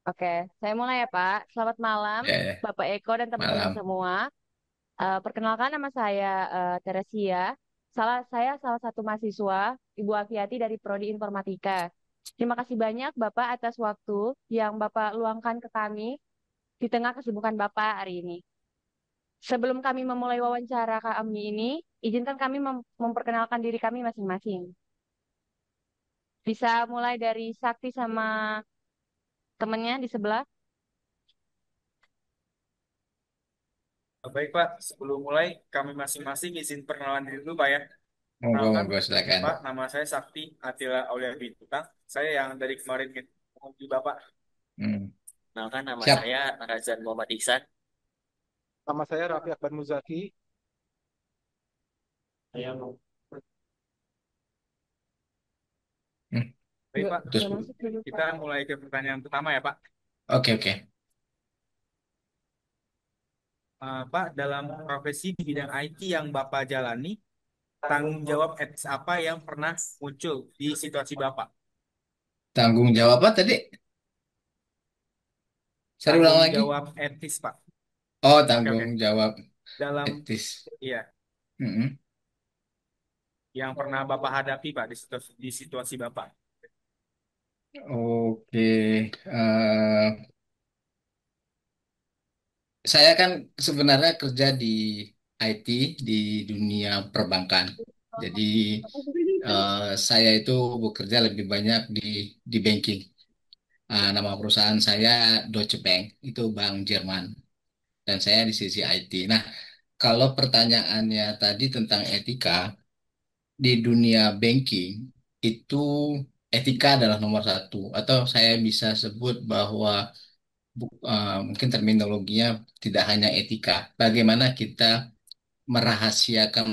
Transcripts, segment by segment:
Oke, saya mulai ya Pak. Selamat malam, Ya, Bapak Eko dan teman-teman malam. semua. Perkenalkan nama saya Teresia. Saya salah satu mahasiswa Ibu Afiati dari Prodi Informatika. Terima kasih banyak Bapak atas waktu yang Bapak luangkan ke kami di tengah kesibukan Bapak hari ini. Sebelum kami memulai wawancara kami ini, izinkan kami memperkenalkan diri kami masing-masing. Bisa mulai dari Sakti sama temennya di sebelah. Baik Pak, sebelum mulai kami masing-masing izin perkenalan diri dulu Pak ya. Monggo, Kenalkan monggo, silakan. Pak, nama saya Sakti Atila Aulia Bintang. Saya yang dari kemarin menghubungi Bapak. Hmm. Kenalkan nama Siap. saya Razan Muhammad Ihsan. Nama saya Raffi Akbar Muzaki. Saya mau Hmm. Baik Pak, Terus, Nggak masuk dulu kita Pak. mulai ke pertanyaan pertama ya Pak. oke, oke. Pak, dalam profesi di bidang IT yang Bapak jalani, tanggung jawab etis apa yang pernah muncul di situasi Bapak? Tanggung jawab apa tadi? Saya ulang Tanggung lagi. jawab etis Pak. Oh, Oke, oke. tanggung jawab Dalam, etis. iya, Mm-mm. yang pernah Bapak hadapi Pak di situasi Bapak. Oke. Saya kan sebenarnya kerja di IT di dunia perbankan. Jadi saya itu bekerja lebih banyak di banking. Nama perusahaan saya Deutsche Bank, itu bank Jerman. Dan saya di sisi IT. Nah, kalau pertanyaannya tadi tentang etika, di dunia banking itu etika adalah nomor satu. Atau saya bisa sebut bahwa mungkin terminologinya tidak hanya etika. Bagaimana kita merahasiakan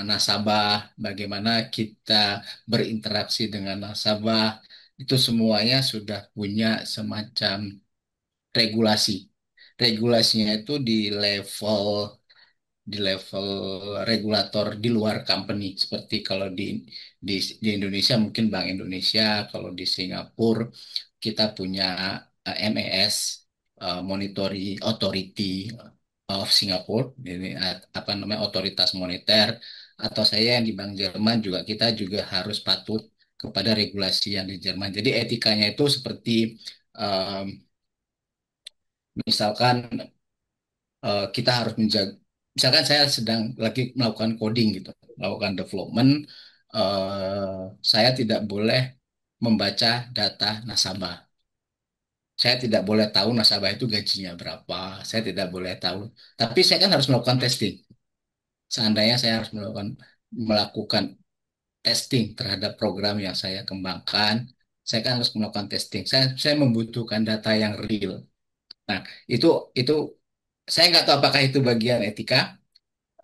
nasabah, bagaimana kita berinteraksi dengan nasabah, itu semuanya sudah punya semacam regulasi. Regulasinya itu di level regulator di luar company, seperti kalau di Indonesia mungkin Bank Indonesia, kalau di Singapura kita punya MAS, Monetary Authority of Singapore, ini apa namanya, otoritas moneter. Atau saya yang di Bank Jerman juga, kita juga harus patuh kepada regulasi yang di Jerman. Jadi etikanya itu seperti um, misalkan kita harus menjaga, misalkan saya sedang lagi melakukan coding gitu, melakukan development, saya tidak boleh membaca data nasabah. Saya tidak boleh tahu nasabah itu gajinya berapa. Saya tidak boleh tahu. Tapi saya kan harus melakukan testing. Seandainya saya harus melakukan testing terhadap program yang saya kembangkan, saya kan harus melakukan testing. Saya membutuhkan data yang real. Nah, itu itu saya nggak tahu apakah itu bagian etika,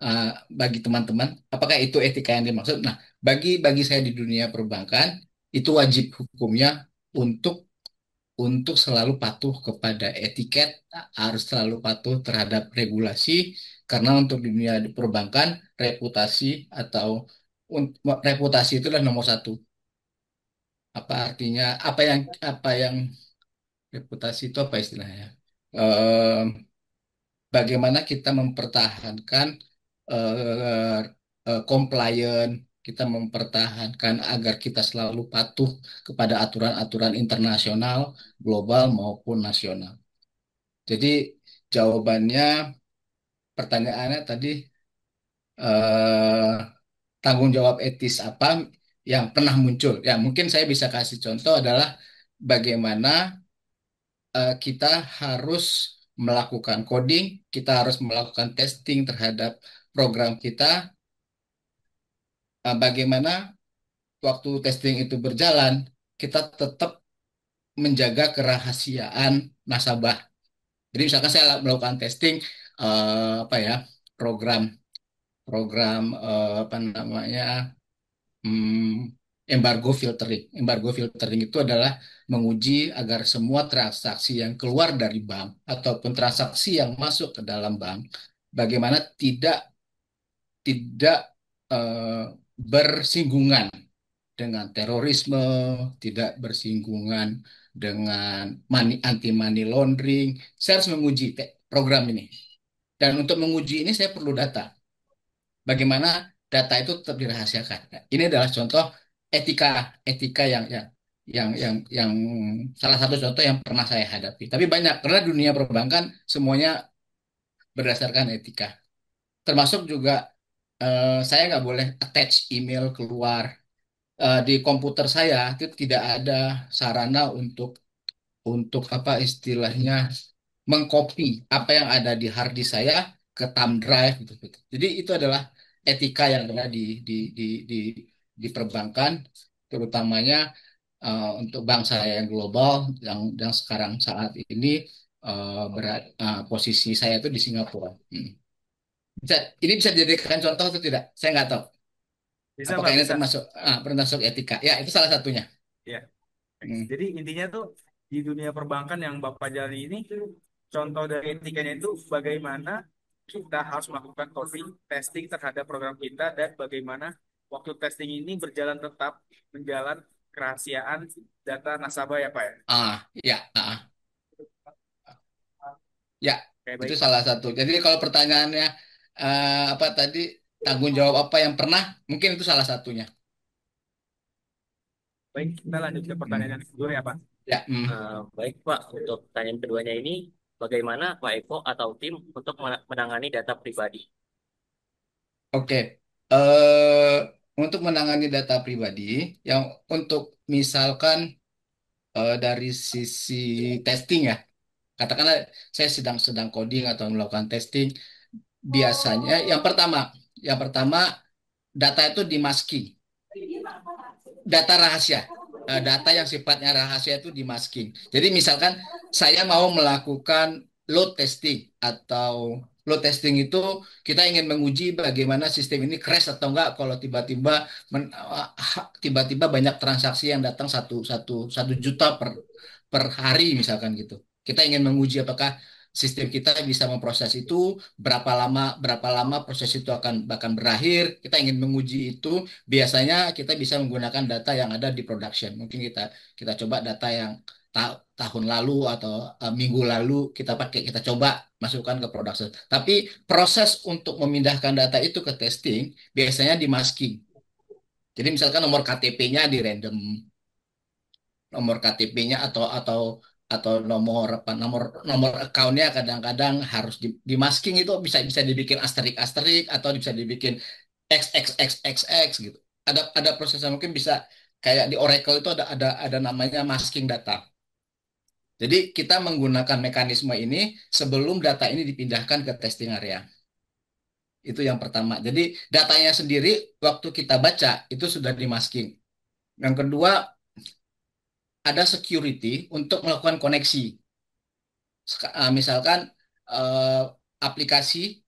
uh, bagi teman-teman, apakah itu etika yang dimaksud? Nah, bagi saya di dunia perbankan itu wajib hukumnya untuk selalu patuh kepada etiket, harus selalu patuh terhadap regulasi, karena untuk dunia di perbankan reputasi atau reputasi itu adalah nomor satu. Apa artinya? Apa yang reputasi itu apa istilahnya? Eh, Bagaimana kita mempertahankan eh, compliant, kita mempertahankan agar kita selalu patuh kepada aturan-aturan internasional, global maupun nasional. Jadi jawabannya, pertanyaannya tadi, eh, tanggung jawab etis apa yang pernah muncul? Ya, mungkin saya bisa kasih contoh adalah bagaimana kita harus melakukan coding, kita harus melakukan testing terhadap program kita. Bagaimana waktu testing itu berjalan, kita tetap menjaga kerahasiaan nasabah. Jadi misalkan saya melakukan testing, apa ya, program program apa namanya, embargo filtering. Embargo filtering itu adalah menguji agar semua transaksi yang keluar dari bank ataupun transaksi yang masuk ke dalam bank, bagaimana tidak tidak bersinggungan dengan terorisme, tidak bersinggungan dengan anti money laundering. Saya harus menguji program ini. Dan untuk menguji ini saya perlu data. Bagaimana data itu tetap dirahasiakan. Nah, ini adalah contoh etika etika yang salah satu contoh yang pernah saya hadapi. Tapi banyak karena dunia perbankan semuanya berdasarkan etika. Termasuk juga saya nggak boleh attach email keluar. Di komputer saya itu tidak ada sarana untuk apa istilahnya mengcopy apa yang ada di hard disk saya ke thumb drive gitu, gitu. Jadi itu adalah etika yang ada di di perbankan, terutamanya untuk bank saya yang global yang sekarang saat ini posisi saya itu di Singapura. Bisa, ini bisa dijadikan contoh atau tidak? Saya nggak tahu. Bisa Apakah Pak, ini bisa. termasuk etika? Ya, itu salah satunya. Ya. Hmm. Jadi intinya tuh di dunia perbankan yang Bapak jalani ini, contoh dari etikanya itu bagaimana kita harus melakukan coding, testing terhadap program kita, dan bagaimana waktu testing ini berjalan tetap menjalan kerahasiaan data nasabah ya Pak ya. Ya, ya, Oke, itu baik Pak. salah satu. Jadi kalau pertanyaannya apa tadi tanggung jawab apa yang pernah, mungkin itu salah satunya. Baik, kita lanjut ke pertanyaan Hmm. yang kedua ya Pak. Ya, Baik Pak, untuk pertanyaan keduanya ini, bagaimana Pak Eko atau tim untuk menangani data pribadi? oke. Untuk menangani data pribadi, yang untuk misalkan dari sisi testing ya, katakanlah saya sedang sedang coding atau melakukan testing, biasanya yang pertama data itu dimasking, data rahasia. Data yang sifatnya rahasia itu dimasking. Jadi misalkan saya mau melakukan load testing atau load testing itu kita ingin menguji bagaimana sistem ini crash atau enggak kalau tiba-tiba banyak transaksi yang datang satu juta per hari misalkan gitu. Kita ingin menguji apakah sistem kita bisa memproses itu, berapa lama proses itu akan berakhir. Kita ingin menguji itu. Biasanya kita bisa menggunakan data yang ada di production. Mungkin kita kita coba data yang tahun lalu atau minggu lalu kita pakai, kita coba masukkan ke production. Tapi proses untuk memindahkan data itu ke testing biasanya di masking. Jadi misalkan nomor KTP-nya di random, nomor KTP-nya atau nomor apa nomor nomor account-nya kadang-kadang harus di masking, itu bisa bisa dibikin asterik-asterik atau bisa dibikin XXXXX gitu. Ada prosesnya, mungkin bisa kayak di Oracle itu ada namanya masking data. Jadi kita menggunakan mekanisme ini sebelum data ini dipindahkan ke testing area. Itu yang pertama. Jadi datanya sendiri waktu kita baca itu sudah dimasking. Yang kedua, ada security untuk melakukan koneksi. Misalkan eh, aplikasi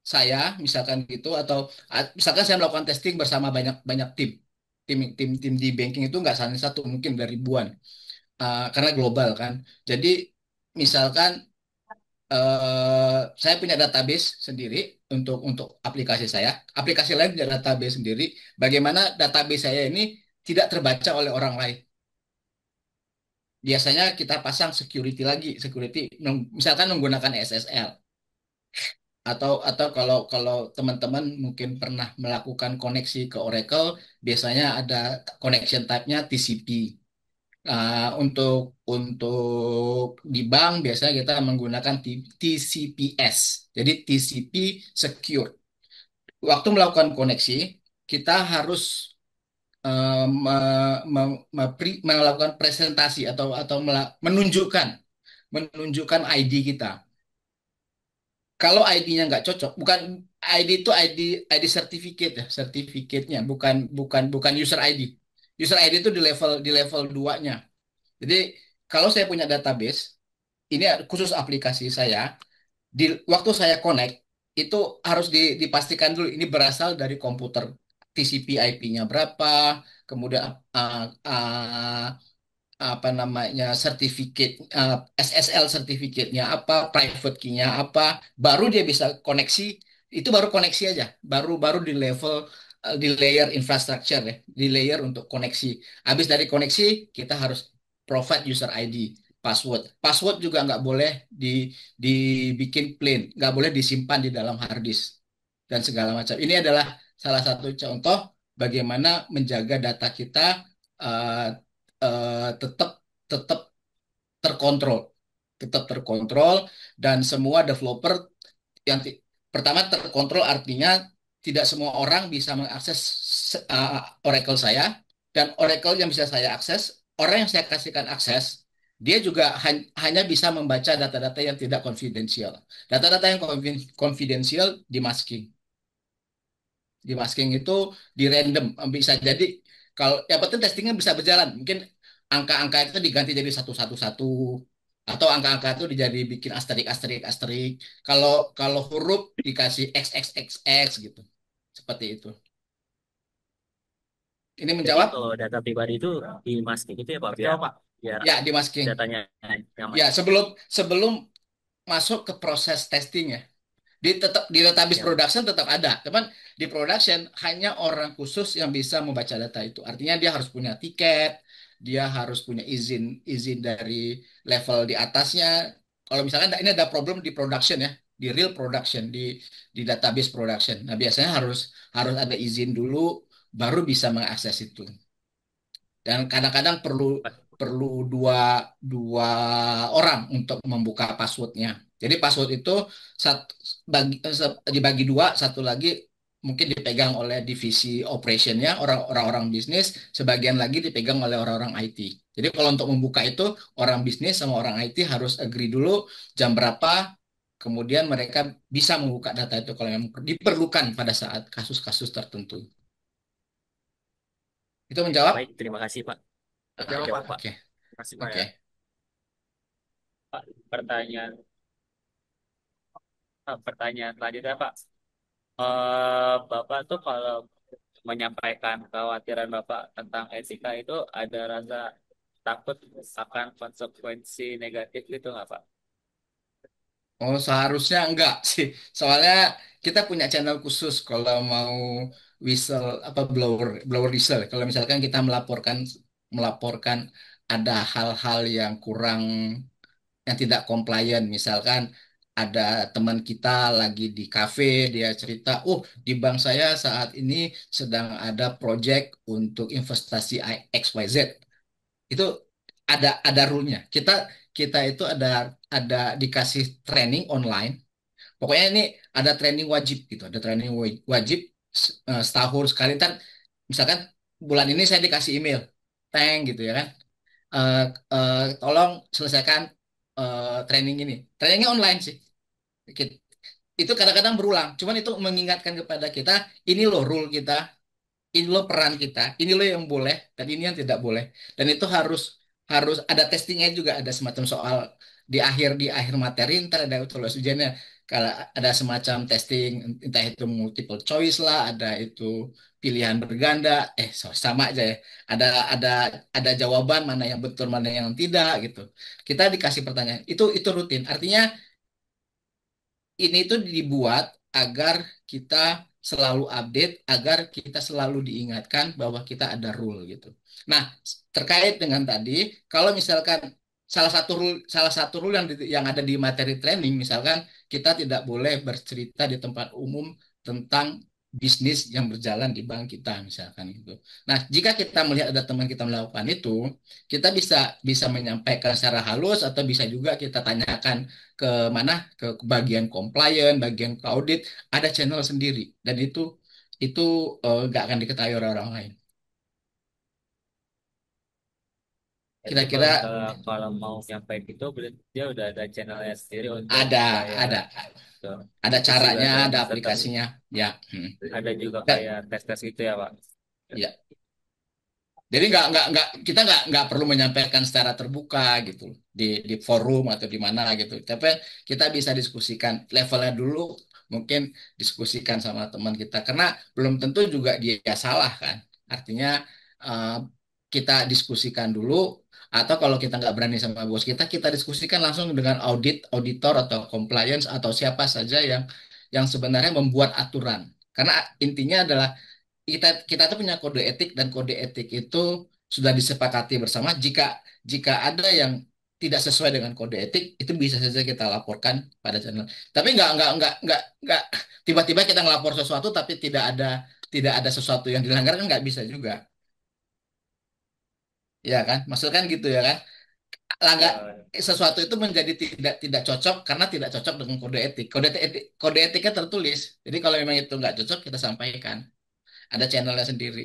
saya misalkan gitu, atau misalkan saya melakukan testing bersama banyak banyak tim di banking itu nggak hanya satu, mungkin ada ribuan. Karena global kan. Jadi misalkan saya punya database sendiri untuk aplikasi lain punya database sendiri. Bagaimana database saya ini tidak terbaca oleh orang lain? Biasanya kita pasang security, misalkan menggunakan SSL. Atau kalau teman-teman mungkin pernah melakukan koneksi ke Oracle, biasanya ada connection type-nya TCP. Untuk di bank biasanya kita menggunakan TCPS. Jadi TCP secure. Waktu melakukan koneksi, kita harus melakukan presentasi atau menunjukkan ID kita. Kalau ID-nya nggak cocok, bukan ID itu ID certificate ya, sertifikatnya bukan bukan bukan user ID. User ID itu di level 2-nya. Jadi kalau saya punya database, ini khusus aplikasi saya, di waktu saya connect itu harus dipastikan dulu ini berasal dari komputer, TCP IP-nya berapa, kemudian apa namanya sertifikat, SSL sertifikatnya apa, private key-nya apa, baru dia bisa koneksi. Itu baru koneksi aja, baru di level di layer infrastructure ya, di layer untuk koneksi. Habis dari koneksi kita harus provide user ID, password. Password juga nggak boleh dibikin plain, nggak boleh disimpan di dalam hard disk dan segala macam. Ini adalah salah satu contoh bagaimana menjaga data kita eh, tetap tetap terkontrol, tetap terkontrol dan semua developer yang pertama terkontrol artinya tidak semua orang bisa mengakses Oracle saya dan Oracle yang bisa saya akses, orang yang saya kasihkan akses, dia juga hanya bisa membaca data-data yang tidak konfidensial. Data-data yang konfidensial di masking. Di masking itu di random bisa jadi kalau yang penting testingnya bisa berjalan. Mungkin angka-angka itu diganti jadi satu satu satu atau angka-angka itu dijadi bikin asterik asterik asterik. Kalau kalau huruf dikasih x x x x gitu. Seperti itu. Ini Jadi menjawab? kalau data pribadi itu dimasking gitu ya Pak, Jawab, Pak. biar Ya, di masking. datanya nyaman. Ya, sebelum sebelum masuk ke proses testing ya. Di database Ya, production tetap ada, cuman di production hanya orang khusus yang bisa membaca data itu. Artinya dia harus punya tiket, dia harus punya izin izin dari level di atasnya. Kalau misalnya ini ada problem di production ya, di real production, di database production. Nah, biasanya harus harus ada izin dulu baru bisa mengakses itu. Dan kadang-kadang perlu Pak. perlu dua dua orang untuk membuka passwordnya. Jadi password itu satu, dibagi dua, satu lagi mungkin dipegang oleh divisi operationnya orang-orang bisnis, sebagian lagi dipegang oleh orang-orang IT. Jadi kalau untuk membuka itu orang bisnis sama orang IT harus agree dulu jam berapa, kemudian mereka bisa membuka data itu kalau memang diperlukan pada saat kasus-kasus tertentu. Itu menjawab? Baik, terima kasih Pak. Jawab, Pak. Jawab Pak. Oke, Terima kasih, Pak, oke. ya. Pak, pertanyaan pertanyaan selanjutnya Pak. Bapak tuh kalau menyampaikan kekhawatiran Bapak tentang etika itu ada rasa takut akan konsekuensi negatif gitu nggak Pak? Oh, seharusnya enggak sih. Soalnya kita punya channel khusus kalau mau whistle apa blower blower whistle. Kalau misalkan kita melaporkan melaporkan ada hal-hal yang kurang yang tidak compliant, misalkan ada teman kita lagi di kafe, dia cerita, "Oh, di bank saya saat ini sedang ada project untuk investasi XYZ." Itu ada rule-nya. Kita kita itu ada dikasih training online. Pokoknya ini ada training wajib gitu, ada training wajib setahun sekali. Ntar misalkan bulan ini saya dikasih email, thank gitu ya kan. Eh, Tolong selesaikan training ini. Trainingnya online sih. Kit- Itu kadang-kadang berulang. Cuman itu mengingatkan kepada kita, ini loh rule kita, ini lo peran kita, ini lo yang boleh dan ini yang tidak boleh. Dan itu harus harus ada testingnya juga, ada semacam soal di akhir materi ntar ada tulis ujiannya. Kalau ada semacam testing entah itu multiple choice lah, ada itu pilihan berganda, sama aja ya. Ada ada ada jawaban mana yang betul mana yang tidak gitu. Kita dikasih pertanyaan. Itu rutin. Artinya ini itu dibuat agar kita selalu update, agar kita selalu diingatkan bahwa kita ada rule gitu. Nah, terkait dengan tadi, kalau misalkan salah satu rule yang ada di materi training, misalkan kita tidak boleh bercerita di tempat umum tentang bisnis yang berjalan di bank kita, misalkan gitu. Nah, jika kita melihat ada teman kita melakukan itu, kita bisa bisa menyampaikan secara halus atau bisa juga kita tanyakan ke mana ke bagian compliance, bagian ke audit, ada channel sendiri dan itu nggak akan diketahui oleh orang lain. Jadi kalau Kira-kira misalnya kalau mau nyampe gitu, berarti dia udah ada channelnya sendiri untuk ada kayak ada gitu. ada Terus juga caranya, ada ada user aplikasinya, ya. ada juga Dan kayak tes-tes gitu ya Pak. ya, jadi nggak kita nggak perlu menyampaikan secara terbuka gitu di forum atau di mana gitu. Tapi kita bisa diskusikan levelnya dulu, mungkin diskusikan sama teman kita karena belum tentu juga dia salah kan. Artinya eh, kita diskusikan dulu atau kalau kita nggak berani sama bos kita diskusikan langsung dengan auditor atau compliance atau siapa saja yang sebenarnya membuat aturan. Karena intinya adalah kita kita tuh punya kode etik dan kode etik itu sudah disepakati bersama. Jika jika ada yang tidak sesuai dengan kode etik, itu bisa saja kita laporkan pada channel. Tapi nggak tiba-tiba kita ngelapor sesuatu tapi tidak ada sesuatu yang dilanggar kan nggak bisa juga, ya kan? Maksudnya kan gitu ya kan? Langgar Ya, sesuatu itu menjadi tidak tidak cocok karena tidak cocok dengan kode etik. Kode etiknya tertulis. Jadi kalau memang itu nggak cocok kita sampaikan. Ada channelnya sendiri.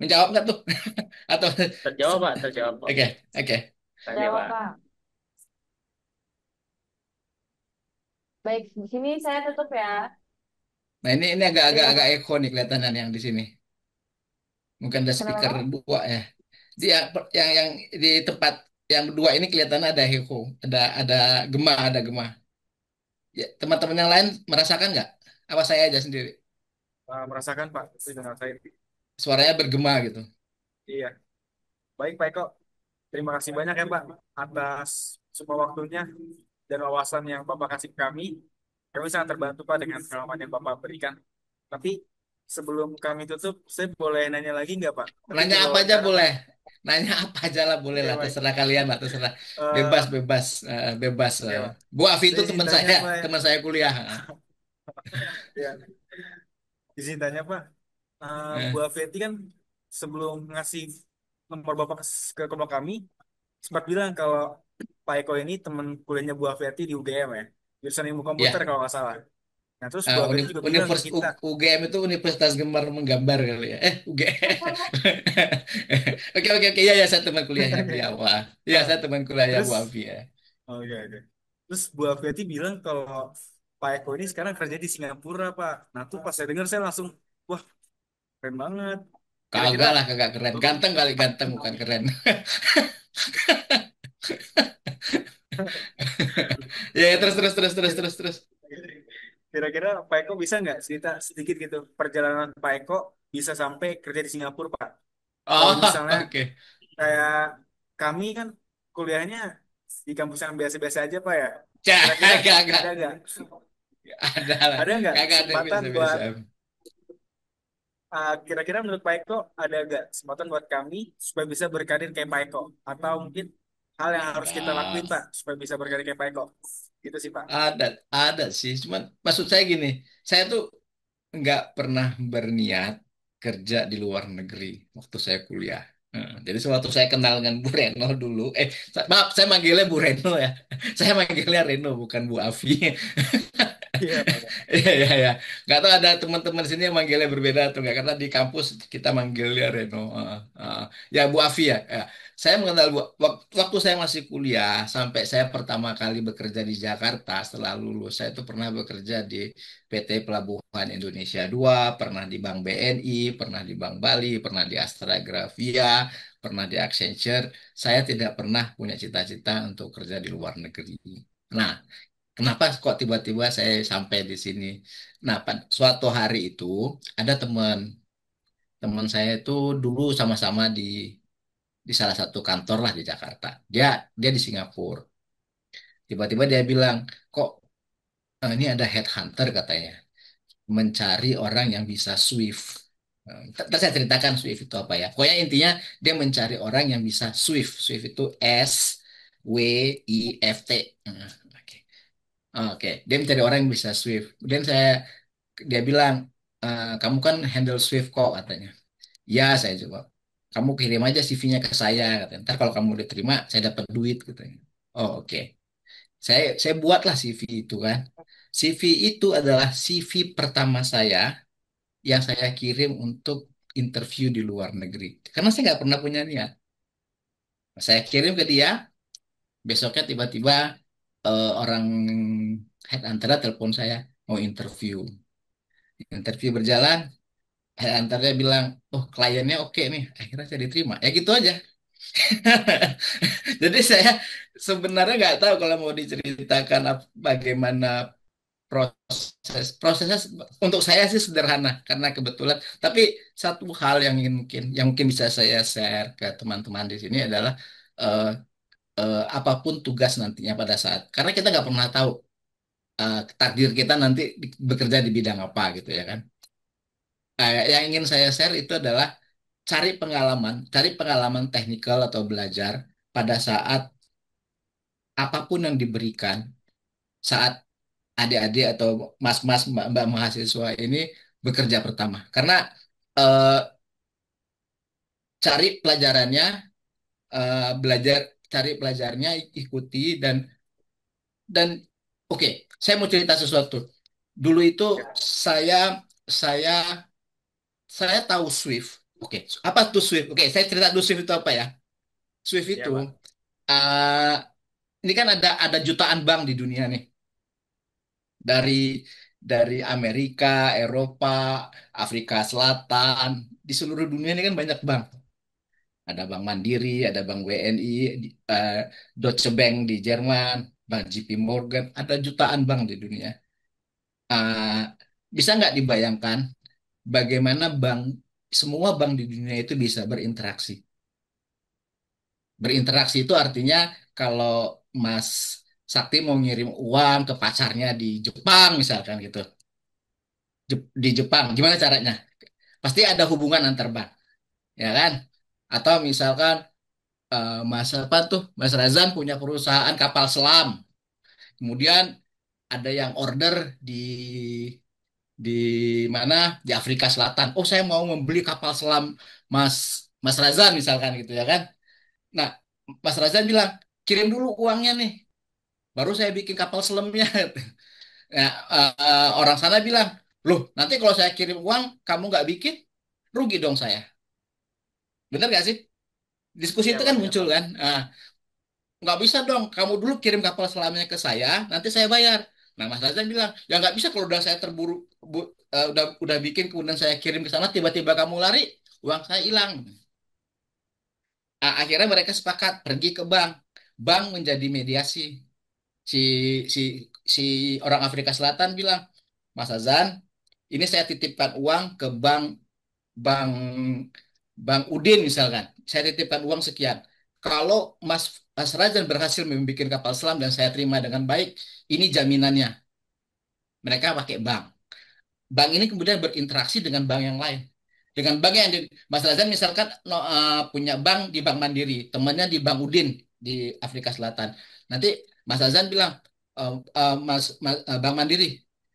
Menjawab nggak tuh? Atau terjawab Pak, terjawab Pak. oke oke. Oke Jawab, Pak. Pak. Baik, di sini saya tutup ya. Nah ini agak-agak Terima agak kasih. echo nih kelihatan yang di sini. Mungkin ada Kenapa, speaker Pak? dua ya. Dia yang di tempat yang dua ini kelihatan ada echo, ada gema. Ya, teman-teman yang lain merasakan nggak? Apa saya aja sendiri? Merasakan Pak, saya dengar saya. Suaranya bergema gitu. Iya, baik Pak Eko. Terima kasih banyak ya Pak atas semua waktunya dan wawasan yang Bapak kasih ke kami. Kami sangat terbantu Pak dengan pengalaman yang Bapak berikan. Tapi sebelum kami tutup, saya boleh nanya lagi nggak Pak? Tapi Nanya di luar apa aja wawancara Pak. boleh. Nanya apa aja lah boleh Oke lah. baik. Terserah kalian lah. Terserah. Eh, Bebas, bebas. Bebas. oke Pak. Bu Afi Saya itu izin tanya Pak ya. teman saya kuliah. Ya, izin tanya Pak. Bu Eh, Afeti kan sebelum ngasih nomor Bapak ke kelompok kami, sempat bilang kalau Pak Eko ini teman kuliahnya Bu Afeti di UGM ya. Jurusan ilmu komputer ya, kalau nggak salah. Nah, terus Bu Afeti juga bilang ke kita, UGM itu Universitas Gemar Menggambar kali ya. UGM. Oke, oke, oke. Ya, ya, saya teman kuliahnya beliau. Wah. Ya, "Ah, saya teman kuliahnya Bu terus, Afi ya. oh iya, iya. Terus Bu Afeti bilang kalau Pak Eko ini sekarang kerja di Singapura, Pak. Nah, tuh pas saya dengar saya langsung, wah, keren banget. Kira-kira, Kagak lah, kagak keren. Bapak, Ganteng kali, ganteng bukan keren. Ya, ya, terus. kira-kira Pak Eko bisa nggak cerita sedikit gitu perjalanan Pak Eko bisa sampai kerja di Singapura, Pak? Kalau Oh, misalnya oke. kayak kami kan kuliahnya di kampus yang biasa-biasa aja, Pak ya. Cah, Kira-kira kagak. ada nggak Ada lah. ada nggak Kagak ada yang kesempatan biasa-biasa. buat kira-kira menurut Pak Eko ada nggak kesempatan buat kami supaya bisa berkarir kayak Pak Eko atau mungkin hal yang harus kita lakuin Ada. Pak supaya bisa berkarir kayak Pak Eko gitu sih Pak. Ada sih. Cuman maksud saya gini, saya tuh nggak pernah berniat kerja di luar negeri waktu saya kuliah. Jadi sewaktu saya kenal dengan Bu Reno dulu, maaf saya manggilnya Bu Reno ya. Saya manggilnya Reno bukan Bu Afi. Iya Pak. Iya, iya, iya. Nggak tahu ada teman-teman sini yang manggilnya berbeda atau enggak. Karena di kampus kita manggilnya Reno. Ya, Bu Afi ya. Ya. Saya mengenal waktu saya masih kuliah, sampai saya pertama kali bekerja di Jakarta setelah lulus. Saya itu pernah bekerja di PT Pelabuhan Indonesia 2, pernah di Bank BNI, pernah di Bank Bali, pernah di Astra Grafia, pernah di Accenture. Saya tidak pernah punya cita-cita untuk kerja di luar negeri. Nah, kenapa kok tiba-tiba saya sampai di sini? Nah, suatu hari itu ada teman teman saya itu dulu sama-sama di salah satu kantor lah di Jakarta. Dia dia di Singapura. Tiba-tiba dia bilang, kok ini ada headhunter katanya mencari orang yang bisa Swift. Ntar saya ceritakan Swift itu apa ya. Pokoknya intinya dia mencari orang yang bisa Swift. Swift itu SWIFT. Oke. Oke, dia mencari orang yang bisa Swift. Kemudian dia bilang, kamu kan handle Swift kok katanya. Ya, saya jawab. Kamu kirim aja CV-nya ke saya katanya. Ntar kalau kamu diterima, saya dapat duit katanya. Oh, oke. Saya buatlah CV itu kan. CV itu adalah CV pertama saya yang saya kirim untuk interview di luar negeri. Karena saya nggak pernah punya niat. Saya kirim ke dia, besoknya tiba-tiba orang headhunter telepon saya mau interview. Interview berjalan, headhunternya bilang, oh kliennya oke nih, akhirnya saya diterima. Ya gitu aja. Jadi saya sebenarnya nggak tahu kalau mau diceritakan bagaimana prosesnya untuk saya sih sederhana karena kebetulan. Tapi satu hal yang mungkin bisa saya share ke teman-teman di sini adalah eh, apapun tugas nantinya pada saat karena kita nggak pernah tahu takdir kita nanti bekerja di bidang apa gitu ya kan. Yang ingin saya share itu adalah cari pengalaman teknikal atau belajar pada saat apapun yang diberikan, saat adik-adik atau mas-mas, mbak-mbak mahasiswa ini bekerja pertama. Karena eh, cari pelajarannya, belajar, cari pelajarnya, ikuti dan oke, saya mau cerita sesuatu. Dulu itu Ya, saya saya saya tahu Swift. Oke, apa tuh Swift? Oke, saya cerita dulu Swift itu apa ya? Swift ya itu Pak. eh, ini kan ada jutaan bank di dunia nih. Dari Amerika, Eropa, Afrika Selatan, di seluruh dunia ini kan banyak bank. Ada Bank Mandiri, ada Bank BNI, eh, Deutsche Bank di Jerman, Bank JP Morgan, ada jutaan bank di dunia. Eh, Bisa nggak dibayangkan bagaimana semua bank di dunia itu bisa berinteraksi? Berinteraksi itu artinya kalau Mas Sakti mau ngirim uang ke pacarnya di Jepang misalkan gitu, di Jepang, gimana caranya? Pasti ada hubungan antar bank, ya kan? Atau misalkan Mas apa tuh, Mas Razan punya perusahaan kapal selam, kemudian ada yang order di mana di Afrika Selatan. Oh, saya mau membeli kapal selam Mas Mas Razan misalkan gitu ya kan? Nah, Mas Razan bilang kirim dulu uangnya nih, baru saya bikin kapal selamnya. Nah, orang sana bilang, loh nanti kalau saya kirim uang kamu nggak bikin, rugi dong saya. Bener nggak sih? Diskusi Ya itu kan Pak, ya muncul Pak. kan. Nggak bisa dong, kamu dulu kirim kapal selamnya ke saya, nanti saya bayar. Nah, Mas Razan bilang, ya nggak bisa kalau udah saya terburu, udah bikin, kemudian saya kirim ke sana, tiba-tiba kamu lari, uang saya hilang. Akhirnya mereka sepakat pergi ke bank. Bank menjadi mediasi. Si si si orang Afrika Selatan bilang, Mas Azan, ini saya titipkan uang ke bank Bank Udin misalkan. Saya titipkan uang sekian. Kalau Mas Razan berhasil membuat kapal selam dan saya terima dengan baik, ini jaminannya. Mereka pakai bank. Bank ini kemudian berinteraksi dengan bank yang lain. Dengan bank yang Mas Razan misalkan punya bank di Bank Mandiri, temannya di Bank Udin di Afrika Selatan. Nanti Mas Razan bilang, Bank Mandiri,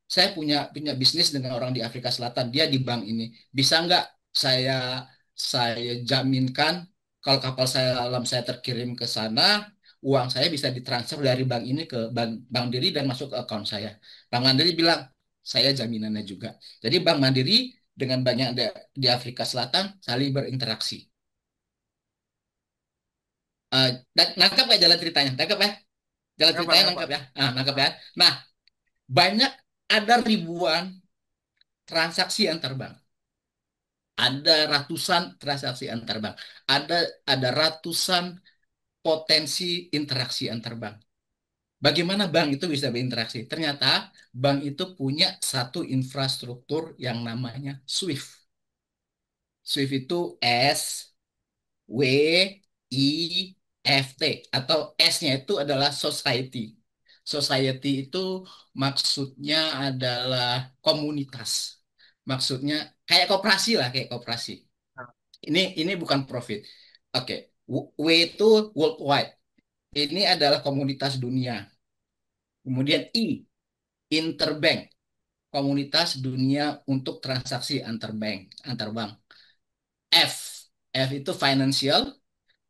saya punya bisnis dengan orang di Afrika Selatan, dia di bank ini. Bisa nggak saya saya jaminkan kalau kapal selam saya terkirim ke sana, uang saya bisa ditransfer dari bank ini ke Bank Mandiri dan masuk ke akun saya. Bank Mandiri bilang, saya jaminannya juga. Jadi Bank Mandiri dengan banyak di Afrika Selatan saling berinteraksi. Nangkap nggak jalan ceritanya? Nangkap ya? Jalan Ya Pak, ceritanya ya Pak. nangkap ya? Nangkap Ah, ya? Nah, banyak ada ribuan transaksi antar bank. Ada ratusan transaksi antar bank. Ada ratusan potensi interaksi antar bank. Bagaimana bank itu bisa berinteraksi? Ternyata bank itu punya satu infrastruktur yang namanya SWIFT. SWIFT itu W I F T, atau S-nya itu adalah society. Society itu maksudnya adalah komunitas. Maksudnya kayak koperasi lah, kayak koperasi. ah, Ini bukan profit. Oke, W itu worldwide. Ini adalah komunitas dunia. Kemudian interbank, komunitas dunia untuk transaksi antar bank. F, F itu financial,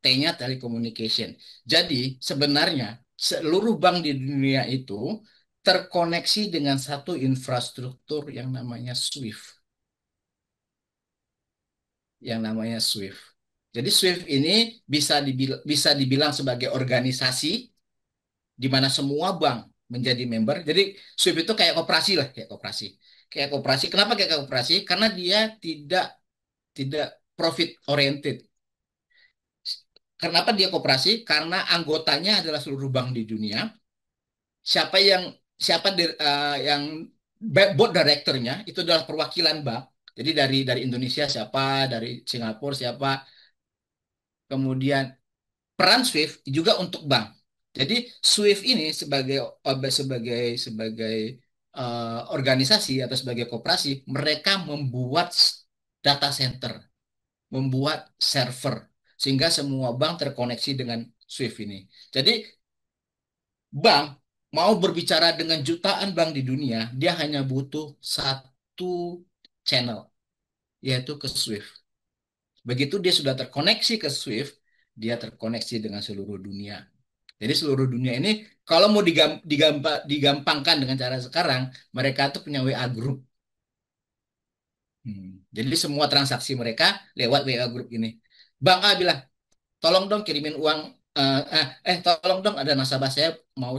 T-nya telecommunication. Jadi sebenarnya seluruh bank di dunia itu terkoneksi dengan satu infrastruktur yang namanya SWIFT, Jadi SWIFT ini bisa dibilang sebagai organisasi di mana semua bank menjadi member. Jadi SWIFT itu kayak koperasi lah, kayak koperasi. Kayak koperasi. Kenapa kayak koperasi? Karena dia tidak tidak profit oriented. Kenapa dia koperasi? Karena anggotanya adalah seluruh bank di dunia. Siapa yang yang board directornya itu adalah perwakilan bank. Jadi dari Indonesia siapa, dari Singapura siapa. Kemudian peran SWIFT juga untuk bank. Jadi SWIFT ini sebagai organisasi atau sebagai koperasi, mereka membuat data center, membuat server, sehingga semua bank terkoneksi dengan Swift ini. Jadi bank mau berbicara dengan jutaan bank di dunia, dia hanya butuh satu channel, yaitu ke Swift. Begitu dia sudah terkoneksi ke Swift, dia terkoneksi dengan seluruh dunia. Jadi seluruh dunia ini kalau mau digampangkan dengan cara sekarang, mereka tuh punya WA group. Jadi semua transaksi mereka lewat WA group ini. Bank A bilang, tolong dong kirimin uang. Tolong dong ada nasabah saya mau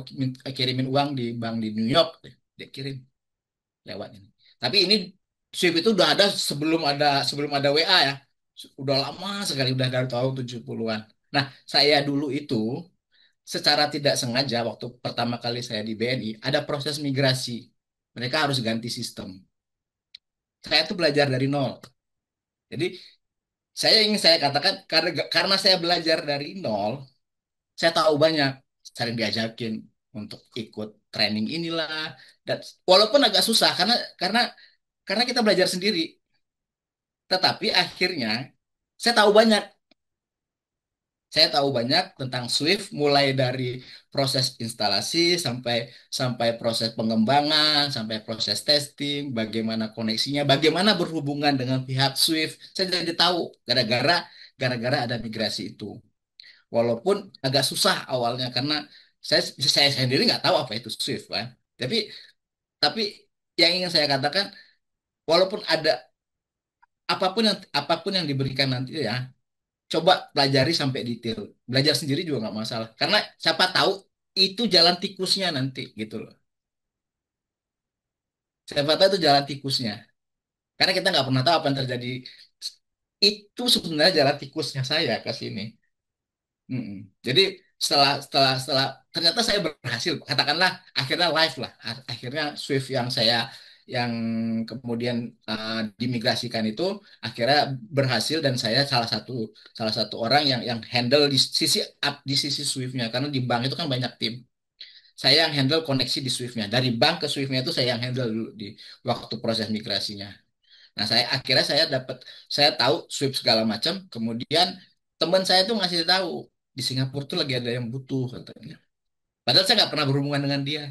kirimin uang di bank di New York. Dia kirim lewat ini. Tapi ini Swift itu udah ada sebelum ada WA ya. Udah lama sekali, udah dari tahun 70-an. Nah, saya dulu itu secara tidak sengaja waktu pertama kali saya di BNI ada proses migrasi. Mereka harus ganti sistem. Saya tuh belajar dari nol. Jadi saya katakan karena saya belajar dari nol, saya tahu banyak, sering diajakin untuk ikut training inilah, dan walaupun agak susah karena kita belajar sendiri, tetapi akhirnya saya tahu banyak. Saya tahu banyak tentang Swift, mulai dari proses instalasi sampai sampai proses pengembangan, sampai proses testing, bagaimana koneksinya, bagaimana berhubungan dengan pihak Swift. Saya jadi tahu gara-gara ada migrasi itu. Walaupun agak susah awalnya karena saya sendiri nggak tahu apa itu Swift kan. Tapi tapi yang ingin saya katakan, walaupun ada apapun yang diberikan nanti ya, coba pelajari sampai detail. Belajar sendiri juga nggak masalah. Karena siapa tahu itu jalan tikusnya nanti gitu loh. Siapa tahu itu jalan tikusnya. Karena kita nggak pernah tahu apa yang terjadi. Itu sebenarnya jalan tikusnya saya ke sini. Mm-mm. Jadi setelah ternyata saya berhasil, katakanlah akhirnya live lah. Akhirnya Swift yang kemudian dimigrasikan itu akhirnya berhasil, dan saya salah satu orang yang handle di sisi Swift-nya, karena di bank itu kan banyak tim. Saya yang handle koneksi di Swift-nya. Dari bank ke Swift-nya itu saya yang handle dulu di waktu proses migrasinya. Nah, akhirnya saya tahu Swift segala macam. Kemudian teman saya tuh ngasih tahu di Singapura tuh lagi ada yang butuh katanya. Padahal saya nggak pernah berhubungan dengan dia.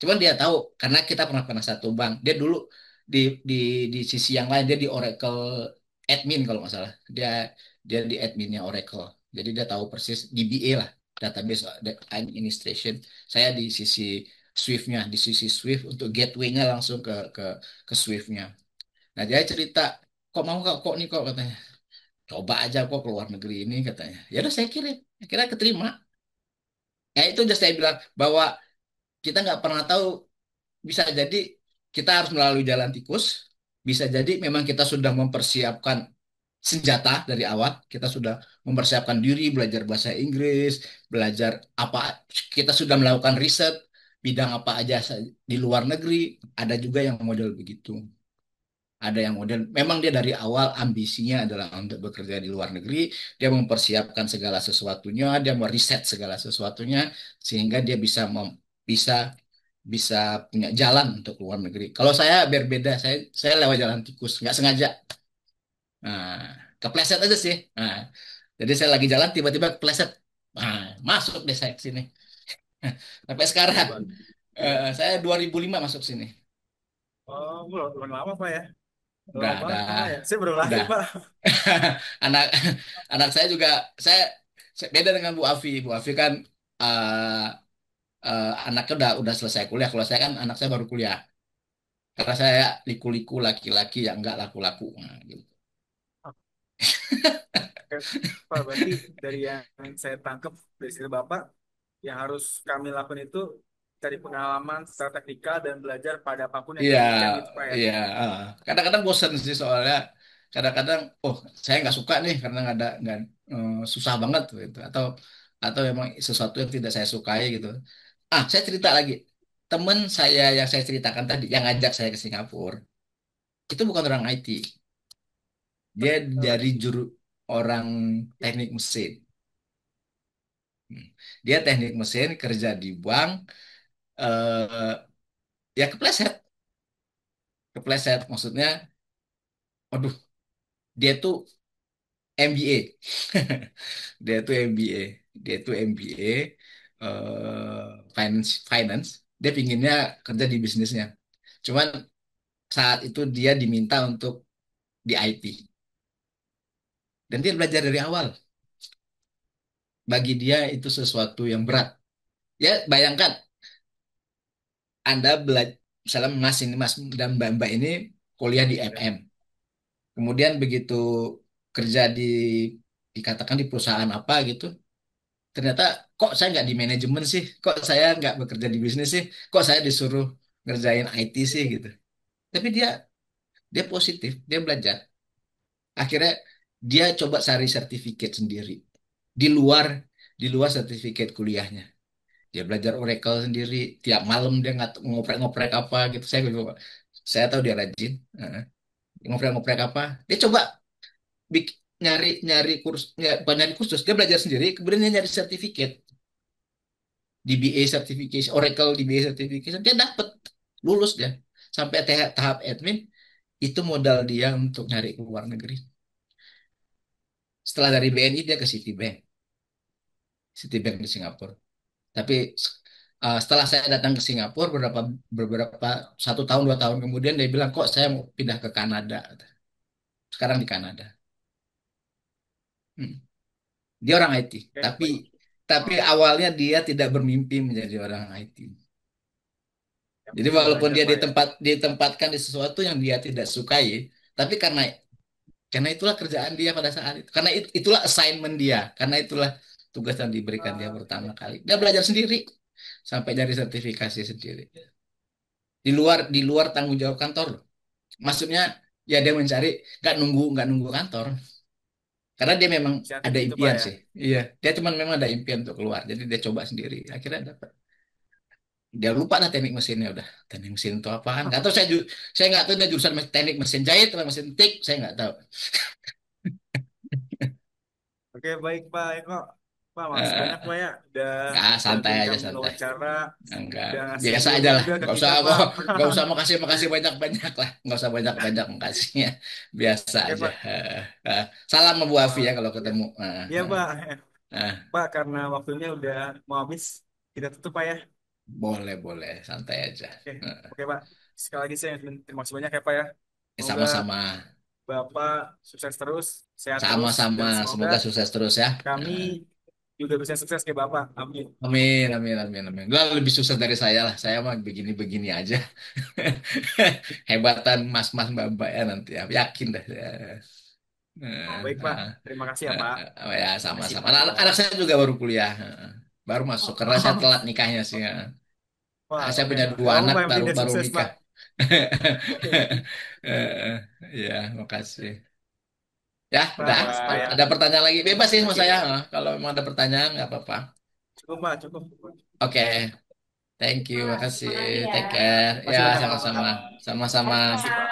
Cuman dia tahu karena kita pernah satu bank. Dia dulu di di di sisi yang lain, dia di Oracle admin kalau nggak salah. Dia dia di adminnya Oracle. Jadi dia tahu persis DBA lah, database administration. Saya di sisi Swift-nya, di sisi Swift untuk gateway-nya langsung ke Swift-nya. Nah, dia cerita, kok mau kok nih kok katanya. Coba aja kok keluar negeri ini katanya. Ya udah saya kirim. Akhirnya keterima. Ya itu udah saya bilang bahwa kita nggak pernah tahu, bisa jadi kita harus melalui jalan tikus. Bisa jadi memang kita sudah mempersiapkan senjata dari awal. Kita sudah mempersiapkan diri, belajar bahasa Inggris, belajar apa, kita sudah melakukan riset bidang apa aja di luar negeri. Ada juga yang model begitu. Ada yang model memang dia dari awal ambisinya adalah untuk bekerja di luar negeri, dia mempersiapkan segala sesuatunya, dia meriset segala sesuatunya sehingga dia bisa bisa punya jalan untuk luar negeri. Kalau saya berbeda, saya lewat jalan tikus, nggak sengaja. Nah, kepleset aja sih. Nah, jadi saya lagi jalan tiba-tiba kepleset. Nah, masuk deh saya ke sini. Sampai sekarang Hebat. saya 2005 masuk sini. Oh, belum, belum lama Pak ya? Udah, Lama banget udah, Pak ya? Saya baru lahir udah. Pak. anak anak saya juga, saya beda dengan Bu Afi. Bu Afi kan anaknya udah selesai kuliah. Kalau saya kan anak saya baru kuliah. Karena saya liku-liku laki-laki yang enggak laku-laku. Nah, gitu. Oke, Pak, berarti dari yang saya tangkap dari sisi Bapak, yang harus kami lakukan itu cari pengalaman secara teknikal dan belajar pada apapun yang Iya, diberikan gitu Pak ya. iya. Kadang-kadang bosan sih soalnya. Kadang-kadang, oh saya nggak suka nih karena nggak susah banget gitu. Atau memang sesuatu yang tidak saya sukai gitu. Saya cerita lagi. Temen saya yang saya ceritakan tadi, yang ngajak saya ke Singapura, itu bukan orang IT. Dia dari orang teknik mesin. Hmm. Dia teknik mesin, kerja di bank, ya kepleset. Kepleset maksudnya Waduh, dia tuh MBA. Dia tuh MBA. Dia tuh MBA finance finance. Dia pinginnya kerja di bisnisnya. Cuman saat itu dia diminta untuk di IT dan dia belajar dari awal. Bagi dia itu sesuatu yang berat. Ya, bayangkan Anda belajar misalnya Mas ini Mas dan Mbak ini kuliah di MM. Kemudian begitu kerja dikatakan di perusahaan apa gitu, ternyata kok saya nggak di manajemen sih, kok saya nggak bekerja di bisnis sih, kok saya disuruh ngerjain IT sih gitu. Tapi dia dia positif, dia belajar. Akhirnya dia coba cari sertifikat sendiri di luar di luar sertifikat kuliahnya. Dia belajar Oracle sendiri, tiap malam dia nggak ngoprek-ngoprek apa gitu. Saya tahu dia rajin. Heeh. Ngoprek-ngoprek apa? Dia coba nyari nyari kurs, ya, bukan nyari kursus, dia belajar sendiri, kemudian dia nyari sertifikat. DBA certification, Oracle DBA certification, dia dapat lulus dia sampai tahap admin. Itu modal dia untuk nyari ke luar negeri. Setelah dari BNI dia ke Citibank, Citibank di Singapura. Tapi setelah saya datang ke Singapura beberapa beberapa 1 tahun 2 tahun kemudian dia bilang kok saya mau pindah ke Kanada. Sekarang di Kanada. Hmm. Dia orang IT, Oke, tapi baik. tapi awalnya dia tidak bermimpi menjadi orang IT. Yang Jadi penting walaupun belajar dia Pak ya. ditempatkan di sesuatu yang dia tidak sukai, tapi karena itulah kerjaan dia pada saat itu. Karena itulah assignment dia. Karena itulah tugas yang diberikan dia pertama kali. Dia belajar sendiri sampai dari sertifikasi sendiri. Di luar tanggung jawab kantor loh. Maksudnya ya dia mencari nggak nunggu kantor. Karena dia memang Inisiatif ada gitu Pak impian ya. sih. Iya, dia cuma memang ada impian untuk keluar. Jadi dia coba sendiri. Akhirnya dapat. Dia lupa lah teknik mesinnya udah. Teknik mesin itu apaan? Nggak tahu saya nggak tahu dia jurusan teknik mesin jahit atau mesin tik. Saya nggak tahu. Oke, baik Pak Eko. Pak, makasih banyak Eh, Pak ya udah nggak santai bantuin aja kami santai. wawancara, Enggak, udah ngasih biasa aja ilmu lah. juga ke Nggak usah kita kok, Pak. nggak usah makasih makasih banyak banyak lah. Nggak usah banyak banyak makasihnya. Biasa Oke aja. Pak. Salam sama Bu Afi Wah, ya kalau ya. ketemu. Iya Pak. Ah. Pak, karena waktunya udah mau habis, kita tutup Pak ya. Boleh boleh, santai aja. Oke, oke Pak. Sekali lagi saya terima kasih banyak ya Pak ya. Semoga Sama-sama, Bapak sukses terus, sehat terus, sama-sama. dan semoga Semoga sukses terus ya. kami juga bisa sukses kayak Bapak. Amin. Amin, amin, amin, amin. Gua lebih sukses dari saya lah. Saya mah begini-begini aja. Hebatan mas-mas mbak-mbak ya nanti. Ya. Yakin dah. Ya. Baik Pak, terima kasih ya Pak. Ya Kasih sama-sama. Pak ya. Anak saya juga baru kuliah. Baru masuk karena saya telat nikahnya sih. Wah, Saya oke punya Pak. dua Gak apa anak Pak, yang baru penting dia baru sukses nikah. Pak. Ya, makasih. Ya, Pak, udah. makasih Pak ya. Ada pertanyaan lagi? Bebas sih sama Oke, saya. Kalau memang ada pertanyaan, nggak apa-apa. cukup Pak, cukup. Oke, thank you, Mas, makasih. makasih ya. Take care. Ya, Masih banyak Pak. sama-sama. Sama-sama. Makasih Pak.